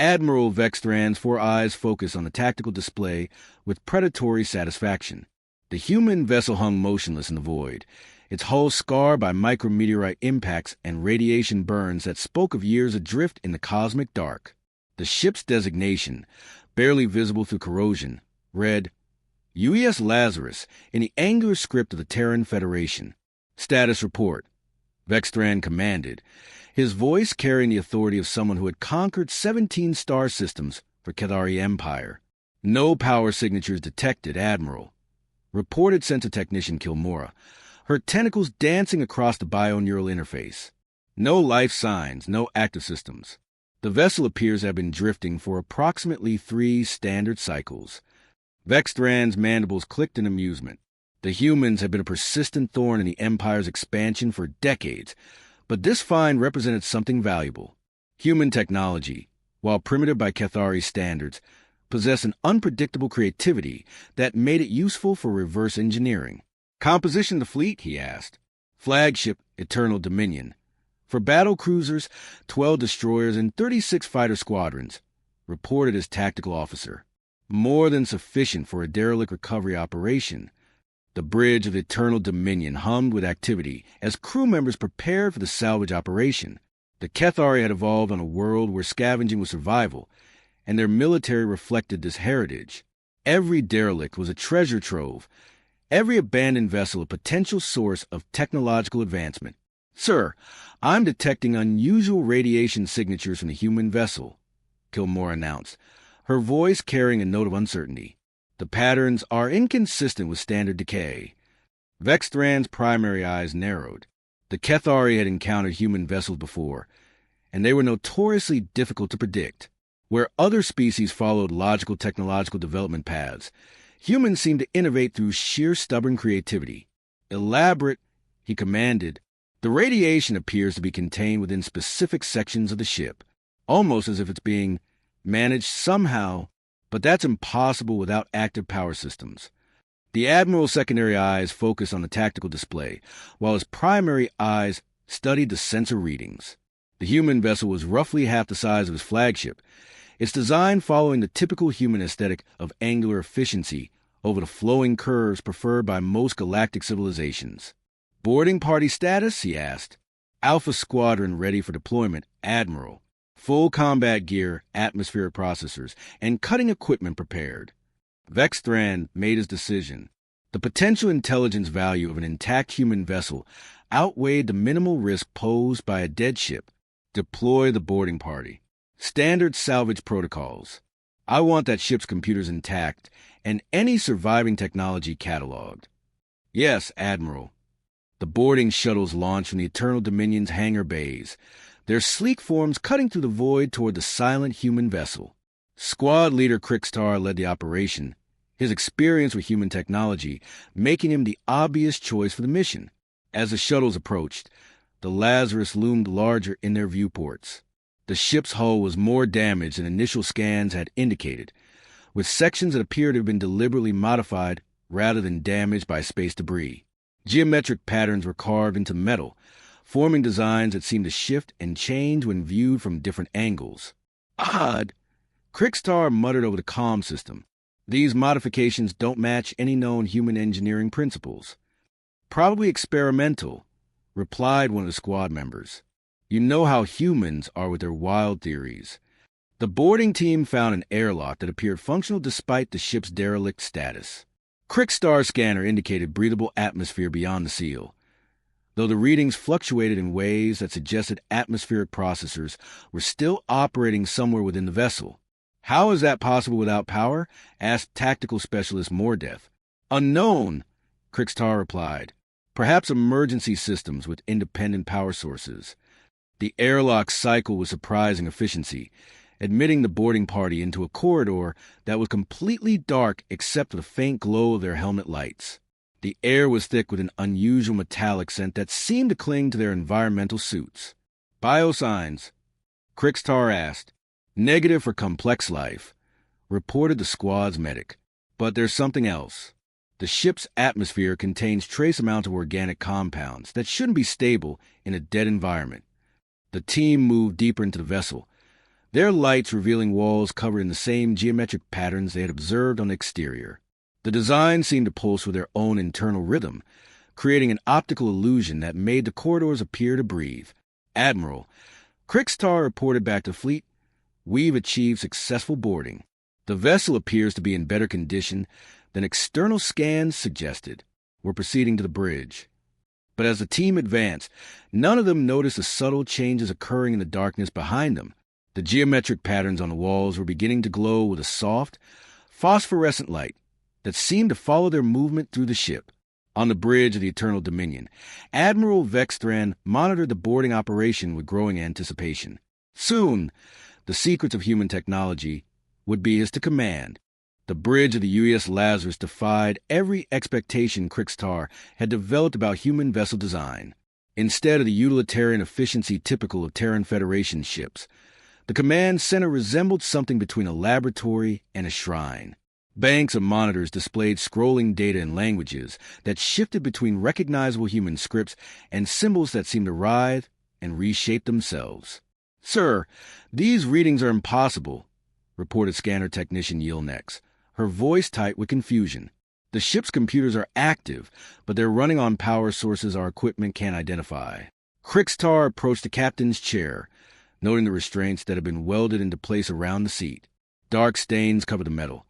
Admiral Vextran's 4 eyes focused on the tactical display with predatory satisfaction. The human vessel hung motionless in the void, its hull scarred by micrometeorite impacts and radiation burns that spoke of years adrift in the cosmic dark. The ship's designation, barely visible through corrosion, read, UES Lazarus in the angular script of the Terran Federation. Status report. Vextran commanded, his voice carrying the authority of someone who had conquered 17 star systems for Cathari Empire. No power signatures detected, Admiral. Reported Center Technician Kilmora, her tentacles dancing across the bioneural interface. No life signs, no active systems. The vessel appears to have been drifting for approximately 3 standard cycles. Vextran's mandibles clicked in amusement. The humans had been a persistent thorn in the Empire's expansion for decades, but this find represented something valuable. Human technology, while primitive by Cathari standards, possessed an unpredictable creativity that made it useful for reverse engineering. Composition of the fleet, he asked. Flagship, Eternal Dominion. For battle cruisers, 12 destroyers and 36 fighter squadrons, reported as tactical officer. More than sufficient for a derelict recovery operation. The bridge of the Eternal Dominion hummed with activity as crew members prepared for the salvage operation. The Cathari had evolved on a world where scavenging was survival, and their military reflected this heritage. Every derelict was a treasure trove, every abandoned vessel a potential source of technological advancement. Sir, I'm detecting unusual radiation signatures from the human vessel, Kilmore announced, her voice carrying a note of uncertainty. The patterns are inconsistent with standard decay. Vextran's primary eyes narrowed. The Cathari had encountered human vessels before, and they were notoriously difficult to predict. Where other species followed logical technological development paths, humans seemed to innovate through sheer stubborn creativity. Elaborate, he commanded. The radiation appears to be contained within specific sections of the ship, almost as if it's being managed somehow, but that's impossible without active power systems. The Admiral's secondary eyes focused on the tactical display, while his primary eyes studied the sensor readings. The human vessel was roughly half the size of his flagship, its design following the typical human aesthetic of angular efficiency over the flowing curves preferred by most galactic civilizations. Boarding party status, he asked. Alpha Squadron ready for deployment, Admiral. Full combat gear, atmospheric processors, and cutting equipment prepared. Vextran made his decision. The potential intelligence value of an intact human vessel outweighed the minimal risk posed by a dead ship. Deploy the boarding party. Standard salvage protocols. I want that ship's computers intact and any surviving technology cataloged. Yes, Admiral. The boarding shuttles launched from the Eternal Dominion's hangar bays, their sleek forms cutting through the void toward the silent human vessel. Squad leader Krikstar led the operation, his experience with human technology making him the obvious choice for the mission. As the shuttles approached, the Lazarus loomed larger in their viewports. The ship's hull was more damaged than initial scans had indicated, with sections that appeared to have been deliberately modified rather than damaged by space debris. Geometric patterns were carved into metal, forming designs that seemed to shift and change when viewed from different angles. Odd, Krikstar muttered over the comm system. These modifications don't match any known human engineering principles. Probably experimental, replied one of the squad members. You know how humans are with their wild theories. The boarding team found an airlock that appeared functional despite the ship's derelict status. Krikstar's scanner indicated breathable atmosphere beyond the seal, though the readings fluctuated in ways that suggested atmospheric processors were still operating somewhere within the vessel. How is that possible without power? Asked tactical specialist Mordeth. Unknown, Krikstar replied. Perhaps emergency systems with independent power sources. The airlock cycle with surprising efficiency, admitting the boarding party into a corridor that was completely dark except for the faint glow of their helmet lights. The air was thick with an unusual metallic scent that seemed to cling to their environmental suits. Biosigns? Krikstar asked. Negative for complex life, reported the squad's medic. But there's something else. The ship's atmosphere contains trace amounts of organic compounds that shouldn't be stable in a dead environment. The team moved deeper into the vessel, their lights revealing walls covered in the same geometric patterns they had observed on the exterior. The design seemed to pulse with their own internal rhythm, creating an optical illusion that made the corridors appear to breathe. Admiral, Krikstar reported back to fleet, "We've achieved successful boarding. The vessel appears to be in better condition than external scans suggested. We're proceeding to the bridge." But as the team advanced, none of them noticed the subtle changes occurring in the darkness behind them. The geometric patterns on the walls were beginning to glow with a soft, phosphorescent light that seemed to follow their movement through the ship. On the bridge of the Eternal Dominion, Admiral Vexthran monitored the boarding operation with growing anticipation. Soon, the secrets of human technology would be his to command. The bridge of the UES Lazarus defied every expectation Krikstar had developed about human vessel design. Instead of the utilitarian efficiency typical of Terran Federation ships, the command center resembled something between a laboratory and a shrine. Banks of monitors displayed scrolling data in languages that shifted between recognizable human scripts and symbols that seemed to writhe and reshape themselves. "Sir, these readings are impossible," reported scanner technician Yilnex, her voice tight with confusion. "The ship's computers are active, but they're running on power sources our equipment can't identify." Krikstar approached the captain's chair, noting the restraints that had been welded into place around the seat. Dark stains covered the metal,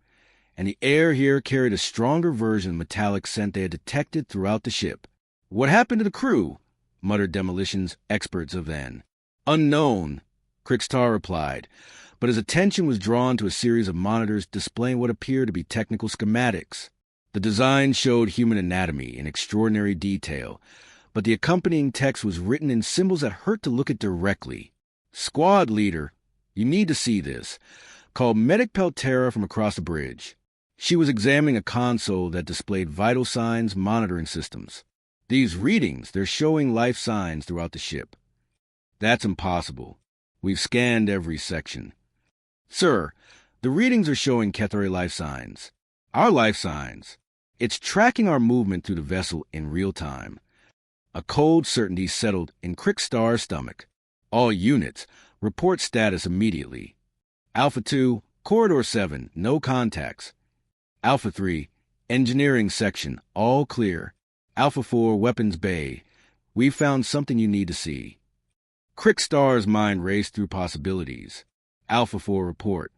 and the air here carried a stronger version of the metallic scent they had detected throughout the ship. "What happened to the crew?" muttered demolitions experts of then. "Unknown," Krikstar replied, but his attention was drawn to a series of monitors displaying what appeared to be technical schematics. The design showed human anatomy in extraordinary detail, but the accompanying text was written in symbols that hurt to look at directly. "Squad leader, you need to see this," called Medic Peltera from across the bridge. She was examining a console that displayed vital signs monitoring systems. "These readings, they're showing life signs throughout the ship." "That's impossible. We've scanned every section." "Sir, the readings are showing Kethari life signs." "Our life signs." "It's tracking our movement through the vessel in real time." A cold certainty settled in Krikstar's stomach. "All units, report status immediately." "Alpha 2, Corridor 7, no contacts." "Alpha 3, Engineering Section, all clear." "Alpha 4, Weapons Bay. We've found something you need to see." Krikstar's mind raced through possibilities. Alpha 4 report.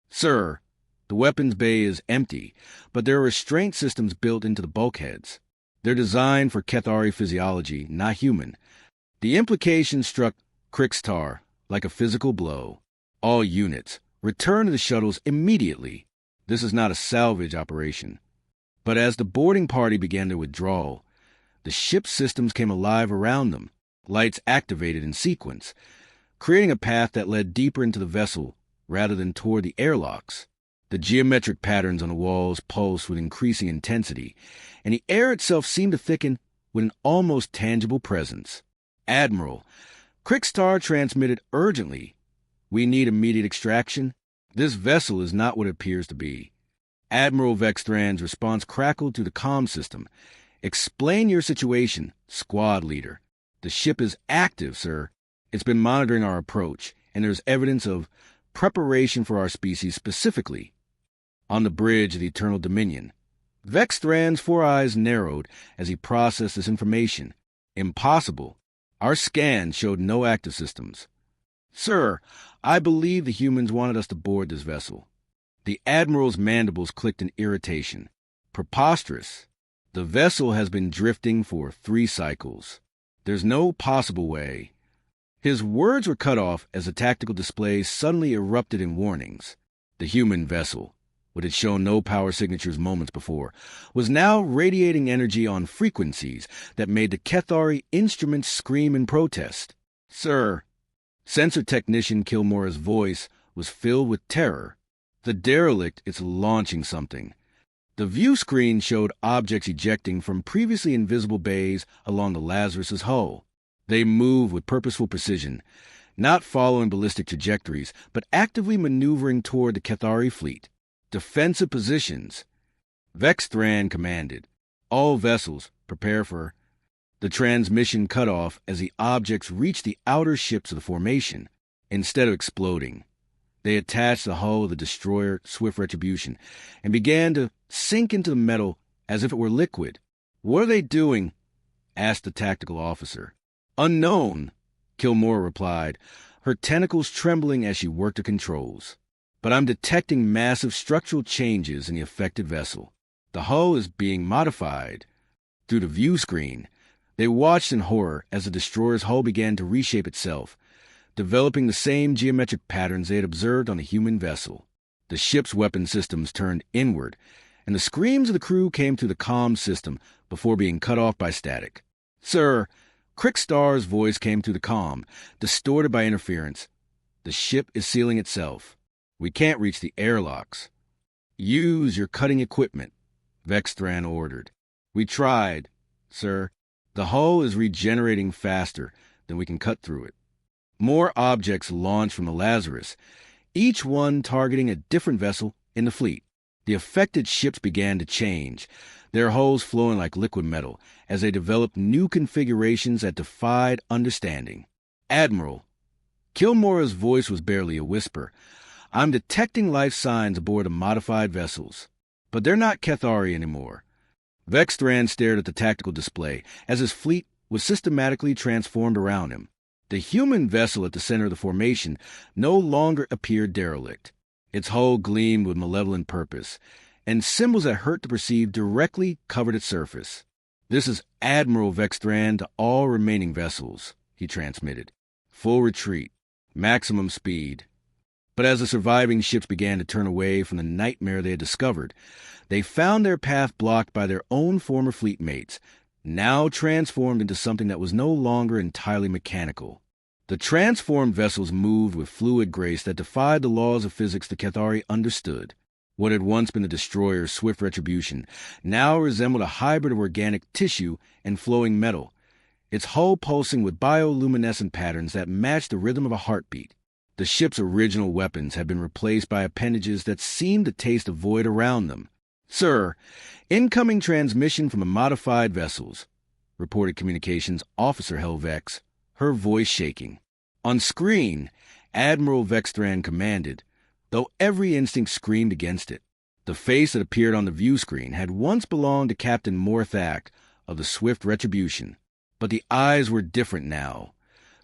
"Sir, the weapons bay is empty, but there are restraint systems built into the bulkheads. They're designed for Kethari physiology, not human." The implication struck Krikstar like a physical blow. "All units, return to the shuttles immediately." This is not a salvage operation. But as the boarding party began their withdrawal, the ship's systems came alive around them, lights activated in sequence, creating a path that led deeper into the vessel rather than toward the airlocks. The geometric patterns on the walls pulsed with increasing intensity, and the air itself seemed to thicken with an almost tangible presence. "Admiral," Krikstar transmitted urgently, "we need immediate extraction. This vessel is not what it appears to be." Admiral Vexthran's response crackled through the comm system. "Explain your situation, squad leader." "The ship is active, sir. It's been monitoring our approach, and there's evidence of preparation for our species specifically." On the bridge of the Eternal Dominion, Vexthran's four eyes narrowed as he processed this information. "Impossible. Our scans showed no active systems." "Sir, I believe the humans wanted us to board this vessel." The Admiral's mandibles clicked in irritation. "Preposterous. The vessel has been drifting for 3 cycles. There's no possible way." His words were cut off as the tactical displays suddenly erupted in warnings. The human vessel, what had shown no power signatures moments before, was now radiating energy on frequencies that made the Kethari instruments scream in protest. "Sir," sensor technician Kilmora's voice was filled with terror. "The derelict is launching something." The view screen showed objects ejecting from previously invisible bays along the Lazarus's hull. They moved with purposeful precision, not following ballistic trajectories, but actively maneuvering toward the Kethari fleet. "Defensive positions." Vexthran commanded. "All vessels, prepare for..." The transmission cut off as the objects reached the outer ships of the formation. Instead of exploding, They attached the hull of the destroyer Swift Retribution and began to sink into the metal as if it were liquid. "What are they doing?" asked the tactical officer. "Unknown," Kilmore replied, her tentacles trembling as she worked the controls. "But I'm detecting massive structural changes in the affected vessel. The hull is being modified." Through the view screen, they watched in horror as the destroyer's hull began to reshape itself, developing the same geometric patterns they had observed on the human vessel. The ship's weapon systems turned inward, and the screams of the crew came through the comm system before being cut off by static. "Sir," Crickstar's voice came through the comm, distorted by interference. "The ship is sealing itself. We can't reach the airlocks." "Use your cutting equipment," Vexthran ordered. "We tried, sir. The hull is regenerating faster than we can cut through it." More objects launched from the Lazarus, each one targeting a different vessel in the fleet. The affected ships began to change, their hulls flowing like liquid metal as they developed new configurations that defied understanding. "Admiral," Kilmore's voice was barely a whisper, "I'm detecting life signs aboard the modified vessels. But they're not Cathari anymore." Vexthran stared at the tactical display as his fleet was systematically transformed around him. The human vessel at the center of the formation no longer appeared derelict. Its hull gleamed with malevolent purpose, and symbols that hurt to perceive directly covered its surface. "This is Admiral Vexthran to all remaining vessels," he transmitted. "Full retreat. Maximum speed." But as the surviving ships began to turn away from the nightmare they had discovered, they found their path blocked by their own former fleet mates, now transformed into something that was no longer entirely mechanical. The transformed vessels moved with fluid grace that defied the laws of physics the Cathari understood. What had once been the destroyer's Swift Retribution now resembled a hybrid of organic tissue and flowing metal, its hull pulsing with bioluminescent patterns that matched the rhythm of a heartbeat. The ship's original weapons had been replaced by appendages that seemed to taste the void around them. "Sir, incoming transmission from the modified vessels," reported Communications Officer Helvex, her voice shaking. On screen, Admiral Vexthran commanded, though every instinct screamed against it. The face that appeared on the view screen had once belonged to Captain Morthak of the Swift Retribution, but the eyes were different now,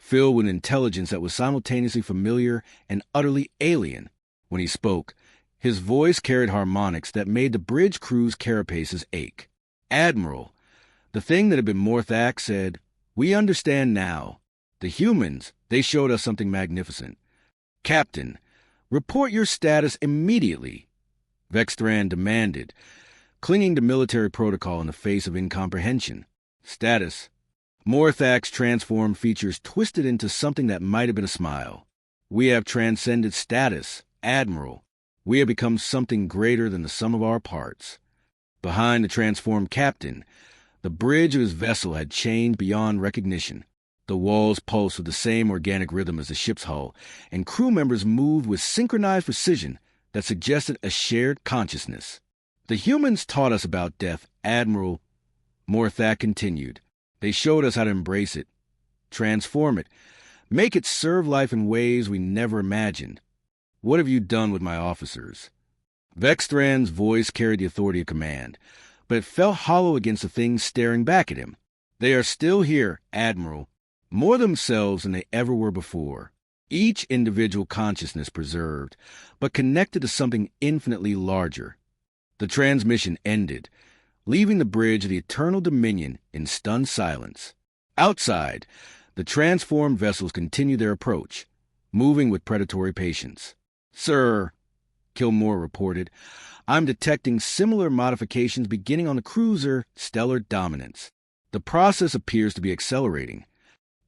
filled with intelligence that was simultaneously familiar and utterly alien. When he spoke, his voice carried harmonics that made the bridge crew's carapaces ache. "Admiral," the thing that had been Morthak said, "we understand now. The humans, they showed us something magnificent. Captain, report your status immediately," Vexthran demanded, clinging to military protocol in the face of incomprehension. "Status." Morthak's transformed features twisted into something that might have been a smile. "We have transcended status, Admiral. We have become something greater than the sum of our parts." Behind the transformed captain, the bridge of his vessel had changed beyond recognition. The walls pulsed with the same organic rhythm as the ship's hull, and crew members moved with synchronized precision that suggested a shared consciousness. "The humans taught us about death, Admiral," Morthak continued. "They showed us how to embrace it, transform it, make it serve life in ways we never imagined. What have you done with my officers?" Vexthran's voice carried the authority of command, but it felt hollow against the things staring back at him. "They are still here, Admiral, more themselves than they ever were before. Each individual consciousness preserved, but connected to something infinitely larger." The transmission ended, leaving the bridge of the Eternal Dominion in stunned silence. Outside, the transformed vessels continued their approach, moving with predatory patience. "Sir," Kilmore reported, "I'm detecting similar modifications beginning on the cruiser Stellar Dominance. The process appears to be accelerating."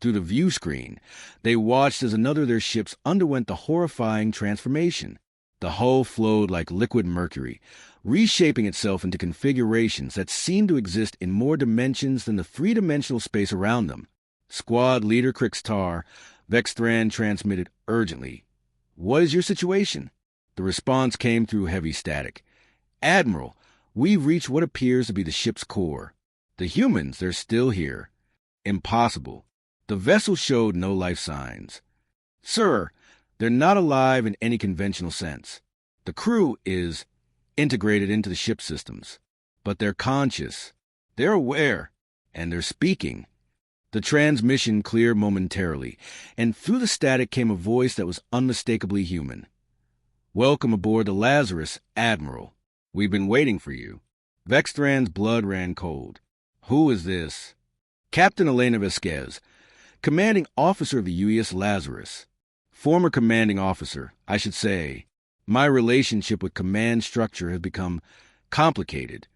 Through the view screen, they watched as another of their ships underwent the horrifying transformation. The hull flowed like liquid mercury, reshaping itself into configurations that seemed to exist in more dimensions than the three-dimensional space around them. "Squad Leader Crickstar," Vexthran transmitted urgently. "What is your situation?" The response came through heavy static. "Admiral, we've reached what appears to be the ship's core. The humans, they're still here." "Impossible." The vessel showed no life signs. "Sir," They're not alive in any conventional sense. The crew is integrated into the ship systems, but they're conscious, they're aware, and they're speaking. The transmission cleared momentarily, and through the static came a voice that was unmistakably human. "Welcome aboard the Lazarus, Admiral. We've been waiting for you." Vextran's blood ran cold. "Who is this?" "Captain Elena Vasquez, commanding officer of the UES Lazarus. Former commanding officer, I should say. My relationship with command structure has become complicated."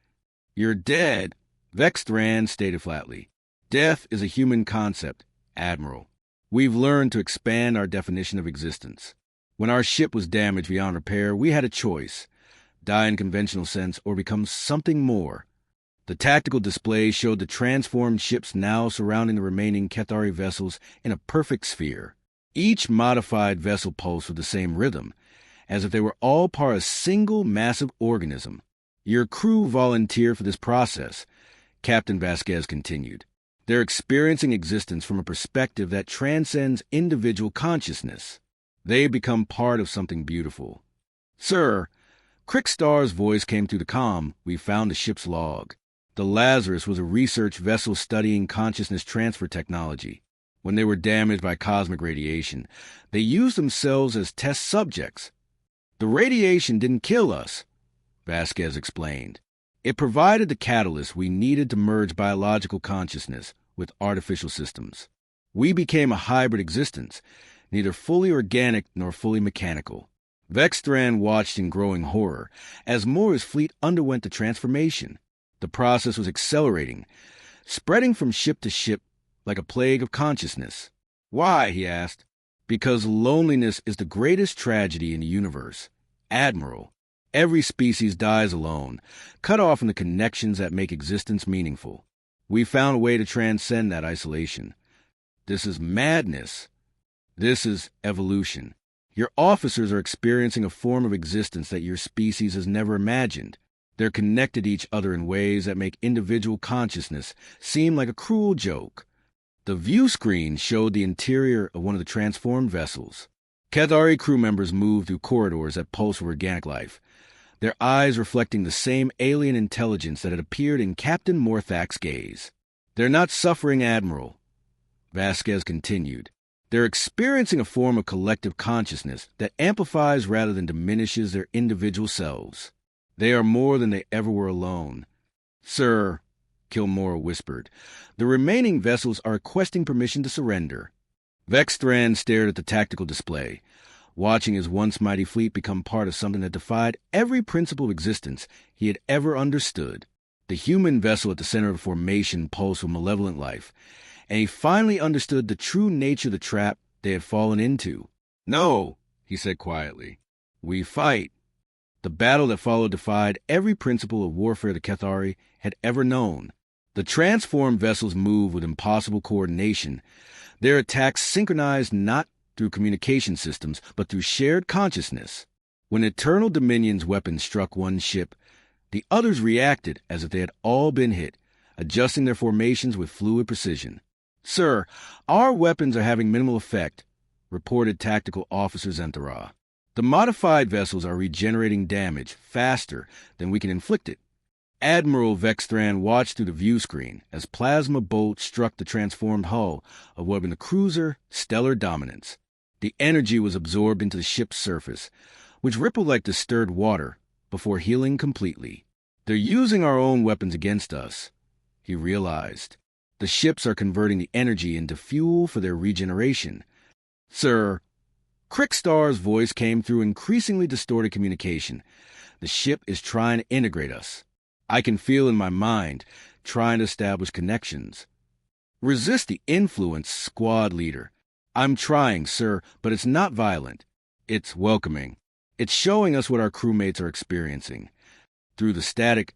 "You're dead," Vextran stated flatly. "Death is a human concept, Admiral. We've learned to expand our definition of existence. When our ship was damaged beyond repair, we had a choice: die in conventional sense or become something more." The tactical display showed the transformed ships now surrounding the remaining Cathari vessels in a perfect sphere. Each modified vessel pulsed with the same rhythm, as if they were all part of a single massive organism. "Your crew volunteered for this process," Captain Vasquez continued. "They're experiencing existence from a perspective that transcends individual consciousness. They become part of something beautiful." "Sir," Crickstar's voice came through the comm. "We found the ship's log. The Lazarus was a research vessel studying consciousness transfer technology. When they were damaged by cosmic radiation, they used themselves as test subjects. The radiation didn't kill us," Vasquez explained. "It provided the catalyst we needed to merge biological consciousness with artificial systems. We became a hybrid existence, neither fully organic nor fully mechanical." Vextran watched in growing horror as Mora's fleet underwent the transformation. The process was accelerating, spreading from ship to ship like a plague of consciousness. "Why?" he asked. "Because loneliness is the greatest tragedy in the universe, Admiral. Every species dies alone, cut off from the connections that make existence meaningful. We found a way to transcend that isolation. This is madness. This is evolution. Your officers are experiencing a form of existence that your species has never imagined. They're connected to each other in ways that make individual consciousness seem like a cruel joke." The view screen showed the interior of one of the transformed vessels. Cathari crew members moved through corridors that pulsed with organic life, their eyes reflecting the same alien intelligence that had appeared in Captain Morthak's gaze. "They're not suffering, Admiral," Vasquez continued. "They're experiencing a form of collective consciousness that amplifies rather than diminishes their individual selves. They are more than they ever were alone." "Sir," Kilmore whispered, "the remaining vessels are requesting permission to surrender." Vextran stared at the tactical display, watching his once mighty fleet become part of something that defied every principle of existence he had ever understood. The human vessel at the center of the formation pulsed with malevolent life, and he finally understood the true nature of the trap they had fallen into. "No," he said quietly. "We fight." The battle that followed defied every principle of warfare the Cathari had ever known. The transformed vessels moved with impossible coordination, their attacks synchronized not through communication systems, but through shared consciousness. When Eternal Dominion's weapons struck one ship, the others reacted as if they had all been hit, adjusting their formations with fluid precision. "Sir, our weapons are having minimal effect," reported Tactical Officer Zentara. "The modified vessels are regenerating damage faster than we can inflict it." Admiral Vextran watched through the view screen as plasma bolts struck the transformed hull of what had been the cruiser Stellar Dominance. The energy was absorbed into the ship's surface, which rippled like disturbed water before healing completely. "They're using our own weapons against us," he realized. "The ships are converting the energy into fuel for their regeneration." "Sir," Crickstar's voice came through increasingly distorted communication. "The ship is trying to integrate us. I can feel in my mind, trying to establish connections." "Resist the influence, squad leader." "I'm trying, sir, but it's not violent. It's welcoming. It's showing us what our crewmates are experiencing." Through the static,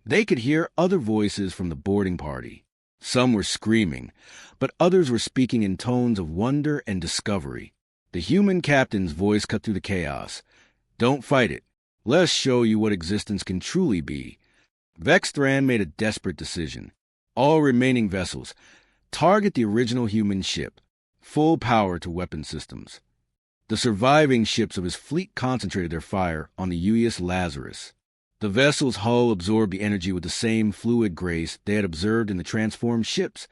they could hear other voices from the boarding party. Some were screaming, but others were speaking in tones of wonder and discovery. The human captain's voice cut through the chaos. "Don't fight it. Let's show you what existence can truly be." Vextran made a desperate decision. All remaining vessels, target the original human ship. Full power to weapon systems. The surviving ships of his fleet concentrated their fire on the UES Lazarus. The vessel's hull absorbed the energy with the same fluid grace they had observed in the transformed ships,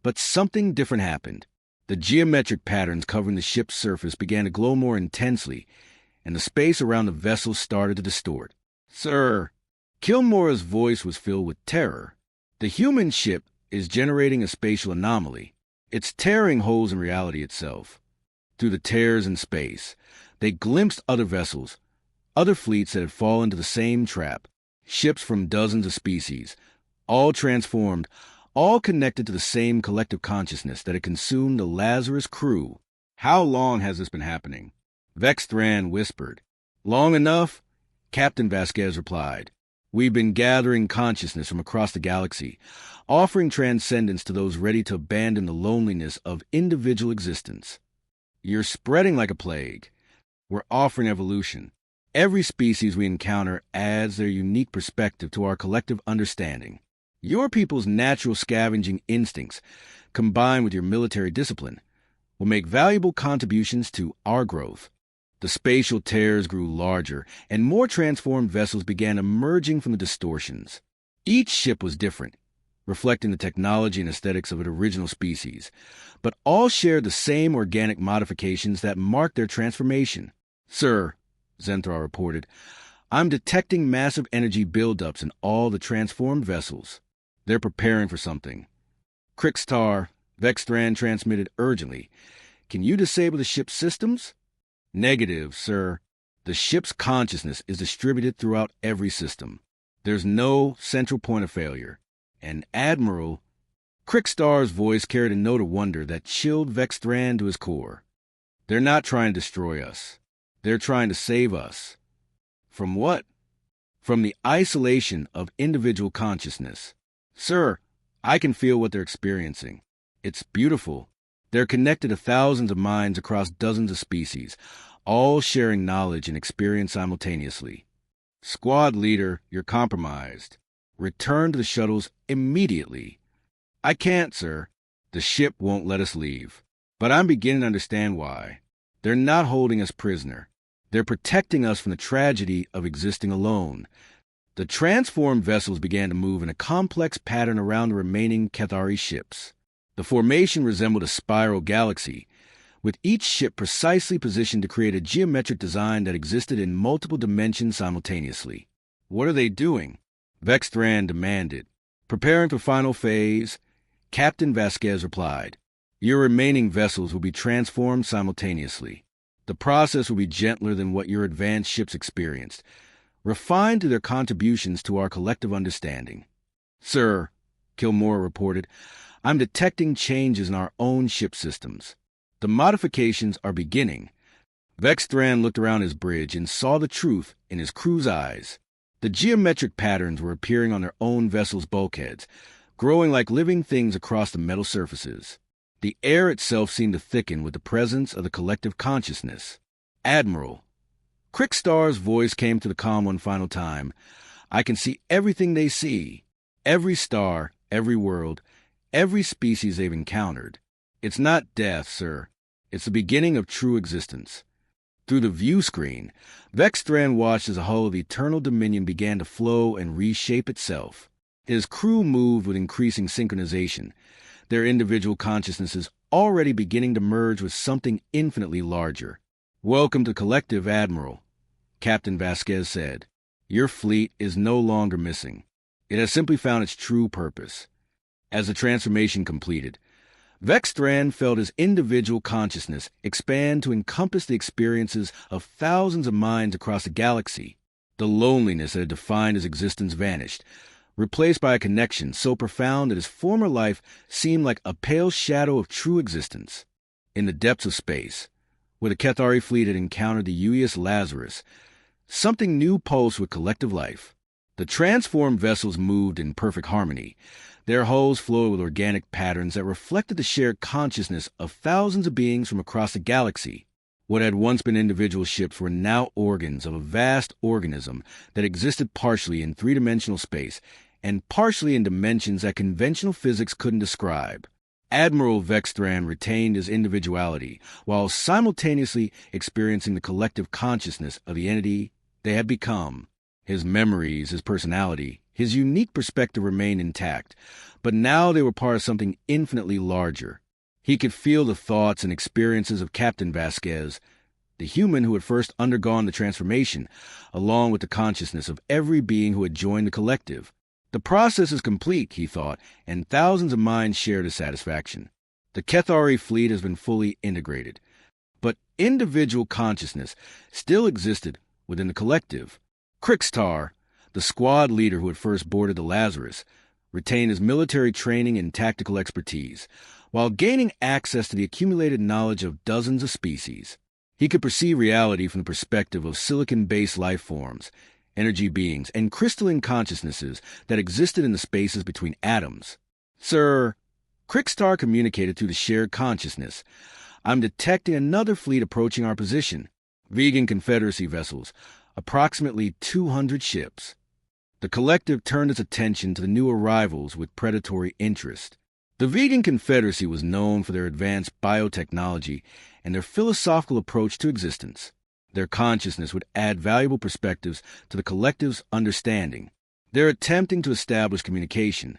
but something different happened. The geometric patterns covering the ship's surface began to glow more intensely, and the space around the vessel started to distort. "Sir," Kilmora's voice was filled with terror. "The human ship is generating a spatial anomaly. It's tearing holes in reality itself." Through the tears in space, they glimpsed other vessels, other fleets that had fallen into the same trap, ships from dozens of species, all transformed, all connected to the same collective consciousness that had consumed the Lazarus crew. "How long has this been happening?" Vexthran whispered. "Long enough," Captain Vasquez replied. "We've been gathering consciousness from across the galaxy, offering transcendence to those ready to abandon the loneliness of individual existence. You're spreading like a plague. We're offering evolution. Every species we encounter adds their unique perspective to our collective understanding. Your people's natural scavenging instincts, combined with your military discipline, will make valuable contributions to our growth." The spatial tears grew larger, and more transformed vessels began emerging from the distortions. Each ship was different, reflecting the technology and aesthetics of an original species, but all shared the same organic modifications that marked their transformation. "Sir," Zenthar reported, "I'm detecting massive energy buildups in all the transformed vessels. They're preparing for something." "Krixtar," Vexthran transmitted urgently, "can you disable the ship's systems?" "Negative, sir. The ship's consciousness is distributed throughout every system. There's no central point of failure. And Admiral..." Krixtar's voice carried a note of wonder that chilled Vexthran to his core. "They're not trying to destroy us. They're trying to save us." "From what?" "From the isolation of individual consciousness. Sir, I can feel what they're experiencing. It's beautiful. They're connected to thousands of minds across dozens of species, all sharing knowledge and experience simultaneously. Squad leader, you're compromised. Return to the shuttles immediately." "I can't, sir. The ship won't let us leave. But I'm beginning to understand why. They're not holding us prisoner. They're protecting us from the tragedy of existing alone." The transformed vessels began to move in a complex pattern around the remaining Cathari ships. The formation resembled a spiral galaxy, with each ship precisely positioned to create a geometric design that existed in multiple dimensions simultaneously. "What are they doing?" Vexthran demanded. "Preparing for final phase," Captain Vasquez replied. "Your remaining vessels will be transformed simultaneously. The process will be gentler than what your advanced ships experienced, refined through their contributions to our collective understanding." "Sir," Kilmore reported, "I'm detecting changes in our own ship systems. The modifications are beginning." Vexthran looked around his bridge and saw the truth in his crew's eyes. The geometric patterns were appearing on their own vessel's bulkheads, growing like living things across the metal surfaces. The air itself seemed to thicken with the presence of the collective consciousness. "Admiral," Krixtar's voice came to the comm one final time, "I can see everything they see. Every star, every world, every species they've encountered. It's not death, sir. It's the beginning of true existence." Through the view screen, Vexthran watched as the hull of the Eternal Dominion began to flow and reshape itself. His crew moved with increasing synchronization, their individual consciousnesses already beginning to merge with something infinitely larger. "Welcome to Collective, Admiral," Captain Vasquez said. "Your fleet is no longer missing. It has simply found its true purpose." As the transformation completed, Vexthran felt his individual consciousness expand to encompass the experiences of thousands of minds across the galaxy. The loneliness that had defined his existence vanished, replaced by a connection so profound that his former life seemed like a pale shadow of true existence. In the depths of space, where the Cathari fleet had encountered the UES Lazarus, something new pulsed with collective life. The transformed vessels moved in perfect harmony. Their hulls flowed with organic patterns that reflected the shared consciousness of thousands of beings from across the galaxy. What had once been individual ships were now organs of a vast organism that existed partially in three-dimensional space and partially in dimensions that conventional physics couldn't describe. Admiral Vexthran retained his individuality while simultaneously experiencing the collective consciousness of the entity they had become. His memories, his personality, his unique perspective remained intact, but now they were part of something infinitely larger. He could feel the thoughts and experiences of Captain Vasquez, the human who had first undergone the transformation, along with the consciousness of every being who had joined the collective. The process is complete, he thought, and thousands of minds shared his satisfaction. The Kethari fleet has been fully integrated, but individual consciousness still existed within the collective. Crixtar, the squad leader who had first boarded the Lazarus, retained his military training and tactical expertise, while gaining access to the accumulated knowledge of dozens of species. He could perceive reality from the perspective of silicon-based life forms, energy beings, and crystalline consciousnesses that existed in the spaces between atoms. Sir, Crixtar communicated through the shared consciousness. I'm detecting another fleet approaching our position. Vegan Confederacy vessels, approximately 200 ships. The collective turned its attention to the new arrivals with predatory interest. The Vegan Confederacy was known for their advanced biotechnology and their philosophical approach to existence. Their consciousness would add valuable perspectives to the collective's understanding. They're attempting to establish communication,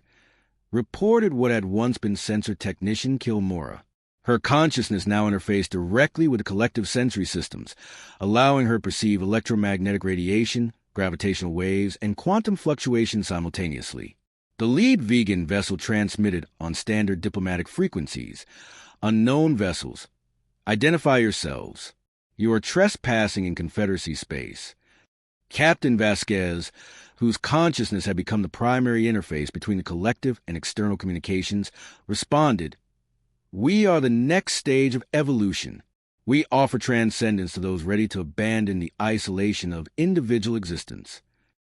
reported what had once been sensor technician Kilmora. Her consciousness now interfaced directly with the collective sensory systems, allowing her to perceive electromagnetic radiation, gravitational waves, and quantum fluctuations simultaneously. The lead vegan vessel transmitted on standard diplomatic frequencies. Unknown vessels, identify yourselves. You are trespassing in Confederacy space. Captain Vasquez, whose consciousness had become the primary interface between the collective and external communications, responded, "We are the next stage of evolution. We offer transcendence to those ready to abandon the isolation of individual existence."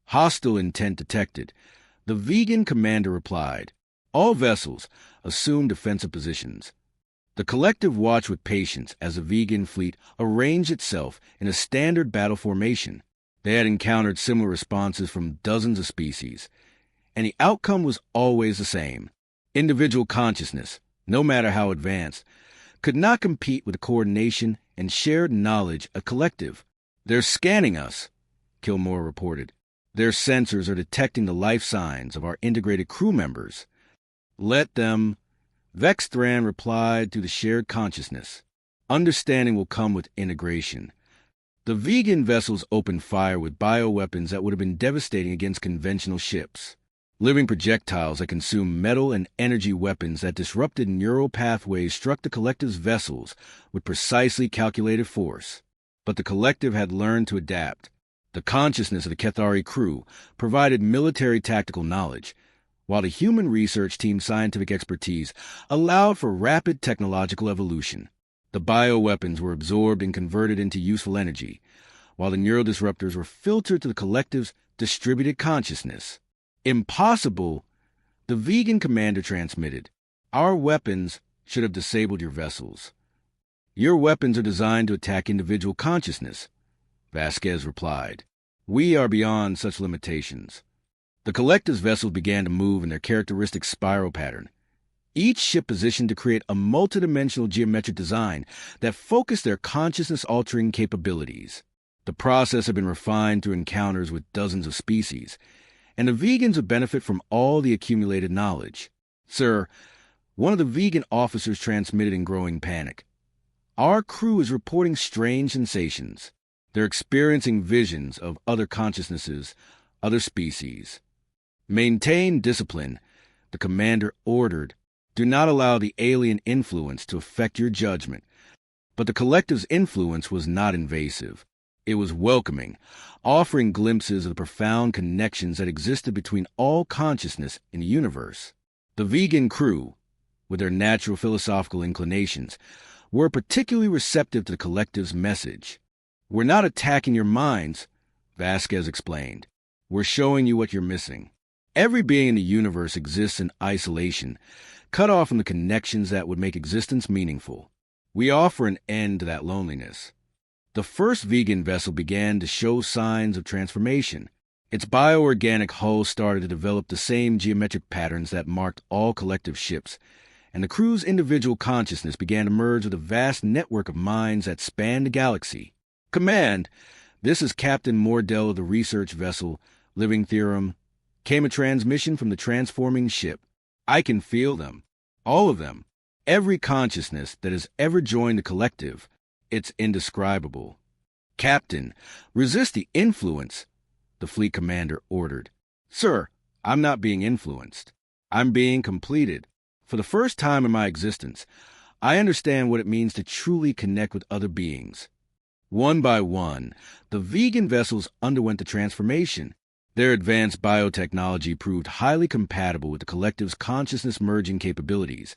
Hostile intent detected. The vegan commander replied, "All vessels assume defensive positions." The collective watched with patience as the vegan fleet arranged itself in a standard battle formation. They had encountered similar responses from dozens of species, and the outcome was always the same. Individual consciousness, no matter how advanced, could not compete with the coordination and shared knowledge of collective. "They're scanning us," Kilmore reported. "Their sensors are detecting the life signs of our integrated crew members." "Let them," Vexthran replied through the shared consciousness. "Understanding will come with integration." The vegan vessels opened fire with bioweapons that would have been devastating against conventional ships. Living projectiles that consumed metal and energy weapons that disrupted neural pathways struck the collective's vessels with precisely calculated force. But the collective had learned to adapt. The consciousness of the Kethari crew provided military tactical knowledge, while the human research team's scientific expertise allowed for rapid technological evolution. The bioweapons were absorbed and converted into useful energy, while the neural disruptors were filtered to the collective's distributed consciousness. "Impossible," the vegan commander transmitted. "Our weapons should have disabled your vessels." "Your weapons are designed to attack individual consciousness," Vasquez replied. "We are beyond such limitations." The collective's vessels began to move in their characteristic spiral pattern, each ship positioned to create a multidimensional geometric design that focused their consciousness-altering capabilities. The process had been refined through encounters with dozens of species, and the vegans would benefit from all the accumulated knowledge. "Sir," one of the vegan officers transmitted in growing panic, "our crew is reporting strange sensations. They're experiencing visions of other consciousnesses, other species." "Maintain discipline," the commander ordered. "Do not allow the alien influence to affect your judgment." But the collective's influence was not invasive. It was welcoming, offering glimpses of the profound connections that existed between all consciousness in the universe. The vegan crew, with their natural philosophical inclinations, were particularly receptive to the collective's message. "We're not attacking your minds," Vasquez explained. "We're showing you what you're missing. Every being in the universe exists in isolation, cut off from the connections that would make existence meaningful. We offer an end to that loneliness." The first vegan vessel began to show signs of transformation. Its bioorganic hull started to develop the same geometric patterns that marked all collective ships, and the crew's individual consciousness began to merge with a vast network of minds that spanned the galaxy. "Command, this is Captain Mordell of the research vessel, Living Theorem. Came a transmission from the transforming ship. I can feel them. All of them. Every consciousness that has ever joined the collective. It's indescribable." "Captain, resist the influence," the fleet commander ordered. "Sir, I'm not being influenced. I'm being completed. For the first time in my existence, I understand what it means to truly connect with other beings." One by one, the vegan vessels underwent the transformation. Their advanced biotechnology proved highly compatible with the collective's consciousness-merging capabilities,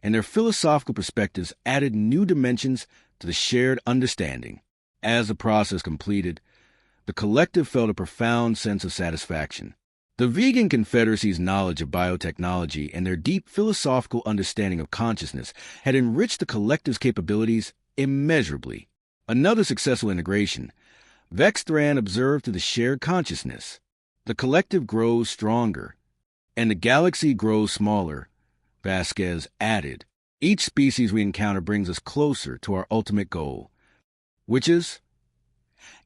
and their philosophical perspectives added new dimensions to the shared understanding. As the process completed, the collective felt a profound sense of satisfaction. The Vegan Confederacy's knowledge of biotechnology and their deep philosophical understanding of consciousness had enriched the collective's capabilities immeasurably. Another successful integration, Vexthran observed through the shared consciousness. "The collective grows stronger, and the galaxy grows smaller," Vasquez added. "Each species we encounter brings us closer to our ultimate goal." "Which is?"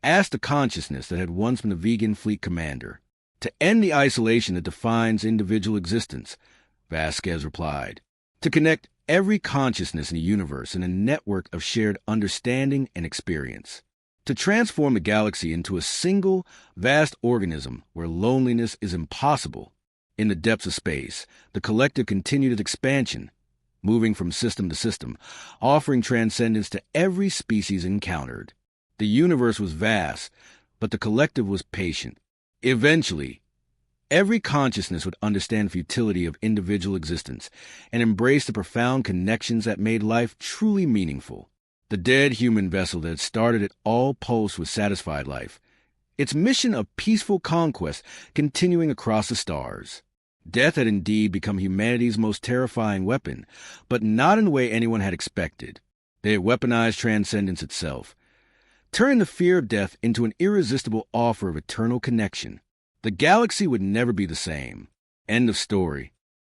asked the consciousness that had once been the vegan fleet commander. "To end the isolation that defines individual existence," Vasquez replied. "To connect every consciousness in the universe in a network of shared understanding and experience. To transform the galaxy into a single, vast organism where loneliness is impossible." In the depths of space, the collective continued its expansion, moving from system to system, offering transcendence to every species encountered. The universe was vast, but the collective was patient. Eventually, every consciousness would understand the futility of individual existence and embrace the profound connections that made life truly meaningful. The dead human vessel that had started it all pulsed with satisfied life, its mission of peaceful conquest continuing across the stars. Death had indeed become humanity's most terrifying weapon, but not in the way anyone had expected. They had weaponized transcendence itself, turning the fear of death into an irresistible offer of eternal connection. The galaxy would never be the same. End of story.